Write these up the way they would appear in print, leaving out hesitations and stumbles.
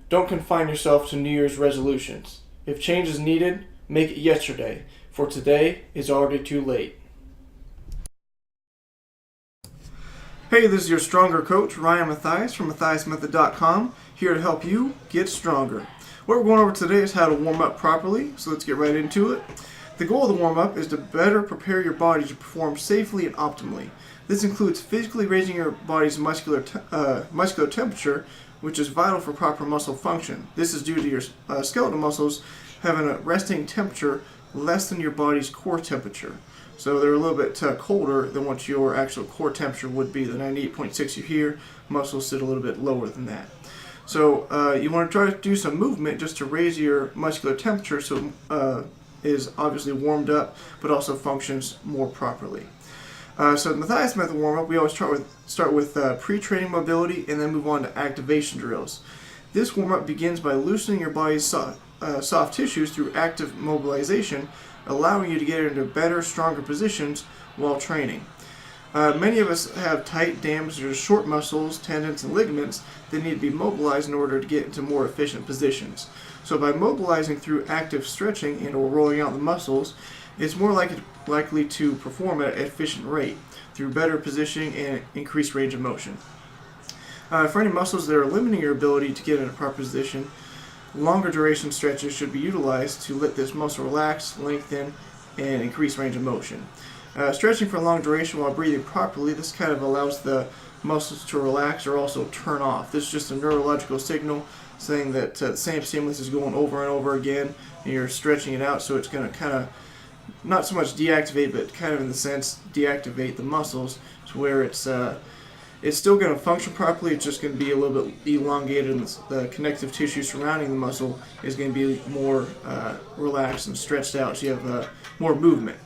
Don't confine yourself to New Year's resolutions. If change is needed, make it yesterday, for today is already too late. Hey, this is your Stronger Coach, Ryan Mathias from MathiasMethod.com, here to help you get stronger. What we're going over today is how to warm up properly, so let's get right into it. The goal of the warm-up is to better prepare your body to perform safely and optimally. This includes physically raising your body's muscular temperature, which is vital for proper muscle function. This is due to your skeletal muscles having a resting temperature less than your body's core temperature. So they're a little bit colder than what your actual core temperature would be. The 98.6 you hear, muscles sit a little bit lower than that. So you want to try to do some movement just to raise your muscular temperature so is obviously warmed up, but also functions more properly. So the Mathias method warm-up, we always start with pre-training mobility and then move on to activation drills. This warm-up begins by loosening your body's soft tissues through active mobilization, allowing you to get into better, stronger positions while training. Many of us have tight, damaged, or short muscles, tendons, and ligaments that need to be mobilized in order to get into more efficient positions. So by mobilizing through active stretching and or rolling out the muscles, it's more likely to perform at an efficient rate through better positioning and increased range of motion. For any muscles that are limiting your ability to get in a proper position, longer duration stretches should be utilized to let this muscle relax, lengthen, and increase range of motion. Stretching for a long duration while breathing properly, this kind of allows the muscles to relax or also turn off. This is just a neurological signal saying that the same stimulus is going over and over again, and you're stretching it out, so it's going to kind of, not so much deactivate, but kind of in the sense deactivate the muscles to where it's still going to function properly. It's just going to be a little bit elongated, and the connective tissue surrounding the muscle is going to be more relaxed and stretched out, so you have more movement.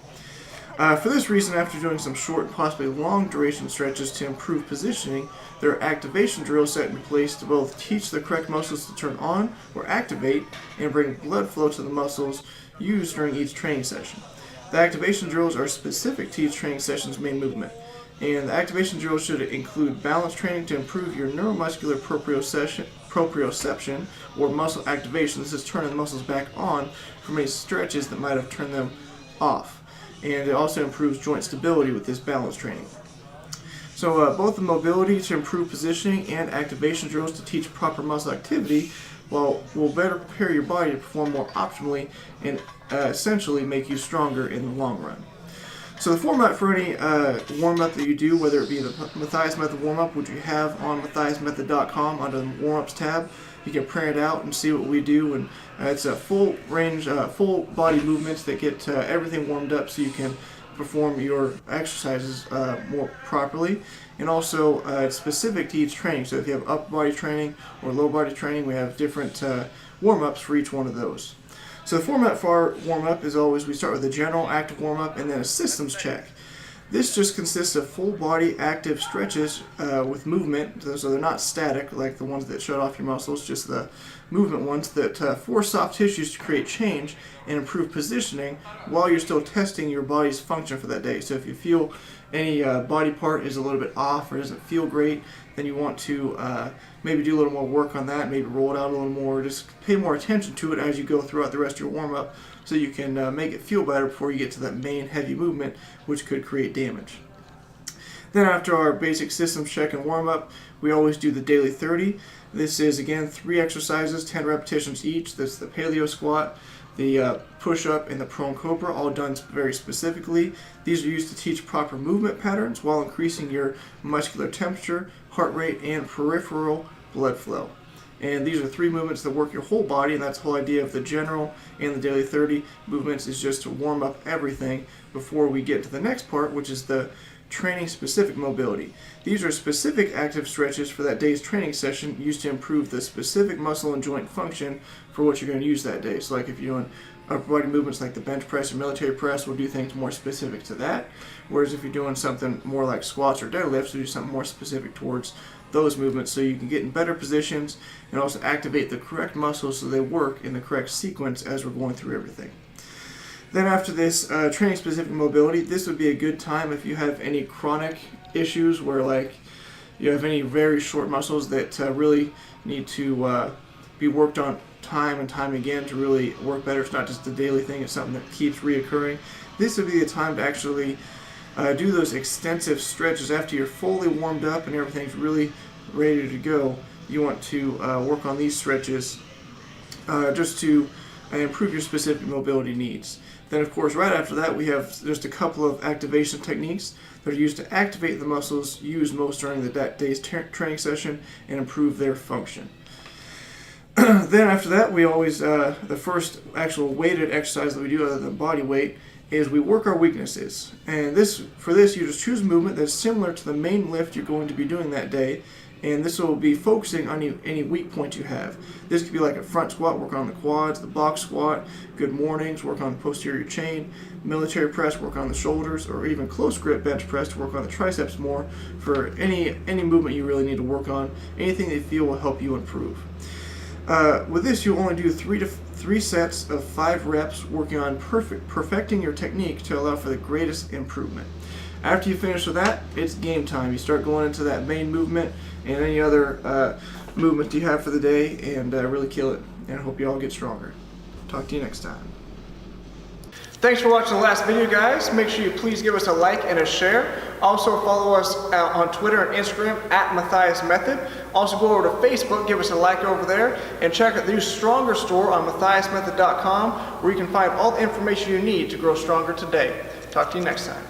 For this reason, after doing some short and possibly long duration stretches to improve positioning, there are activation drills set in place to both teach the correct muscles to turn on or activate and bring blood flow to the muscles used during each training session. The activation drills are specific to each training session's main movement, and the activation drills should include balance training to improve your neuromuscular proprioception or muscle activation. This is turning the muscles back on from any stretches that might have turned them off. And it also improves joint stability with this balance training. So both the mobility to improve positioning and activation drills to teach proper muscle activity will better prepare your body to perform more optimally and essentially make you stronger in the long run. So the format for any warm-up that you do, whether it be the Mathias Method warm-up, which you have on MathiasMethod.com under the Warm-Ups tab, you can print it out and see what we do, and it's a full range, full body movements that get everything warmed up so you can perform your exercises more properly. And also it's specific to each training, so if you have upper body training or lower body training, we have different warm-ups for each one of those. So the format for our warm-up is always we start with a general active warm-up and then a systems check. This just consists of full body active stretches with movement, so they're not static like the ones that shut off your muscles, just the movement ones that force soft tissues to create change and improve positioning while you're still testing your body's function for that day. So if you feel any body part is a little bit off or doesn't feel great, then you want to maybe do a little more work on that, maybe roll it out a little more, just pay more attention to it as you go throughout the rest of your warm-up so you can make it feel better before you get to that main heavy movement, which could create damage. Then after our basic systems check and warm-up, we always do the daily 30. This is, again, 3 exercises, 10 repetitions each. That's the paleo squat, the push-up, and the prone cobra, all done very specifically. These are used to teach proper movement patterns while increasing your muscular temperature, heart rate, and peripheral blood flow. And these are 3 movements that work your whole body, and that's the whole idea of the general and the daily 30 movements, is just to warm up everything before we get to the next part, which is the training specific mobility. These are specific active stretches for that day's training session used to improve the specific muscle and joint function for what you're going to use that day. So like if you're doing upper body movements like the bench press or military press, we'll do things more specific to that. Whereas if you're doing something more like squats or deadlifts, we'll do something more specific towards those movements so you can get in better positions and also activate the correct muscles so they work in the correct sequence as we're going through everything. Then after this training specific mobility, this would be a good time if you have any chronic issues where like you have any very short muscles that really need to be worked on time and time again to really work better. It's not just a daily thing, it's something that keeps reoccurring. This would be the time to actually do those extensive stretches after you're fully warmed up and everything's really ready to go. You want to work on these stretches just to improve your specific mobility needs. Then, of course, right after that, we have just a couple of activation techniques that are used to activate the muscles used most during that day's training session and improve their function. Then after that, we always, the first actual weighted exercise that we do other than body weight is we work our weaknesses. And for this, you just choose a movement that's similar to the main lift you're going to be doing that day. And this will be focusing on any weak points you have. This could be like a front squat, work on the quads, the box squat, good mornings, work on the posterior chain, military press, work on the shoulders, or even close grip bench press to work on the triceps more for any movement you really need to work on, anything that you feel will help you improve. With this, you'll only do three sets of 5 reps, working on perfecting your technique to allow for the greatest improvement. After you finish with that, it's game time. You start going into that main movement and any other movement you have for the day and really kill it. And I hope you all get stronger. Talk to you next time. Thanks for watching the last video, guys. Make sure you please give us a like and a share. Also follow us on Twitter and Instagram at Mathias Method. Also go over to Facebook, give us a like over there, and check out the new Stronger store on MathiasMethod.com, where you can find all the information you need to grow stronger today. Talk to you next time.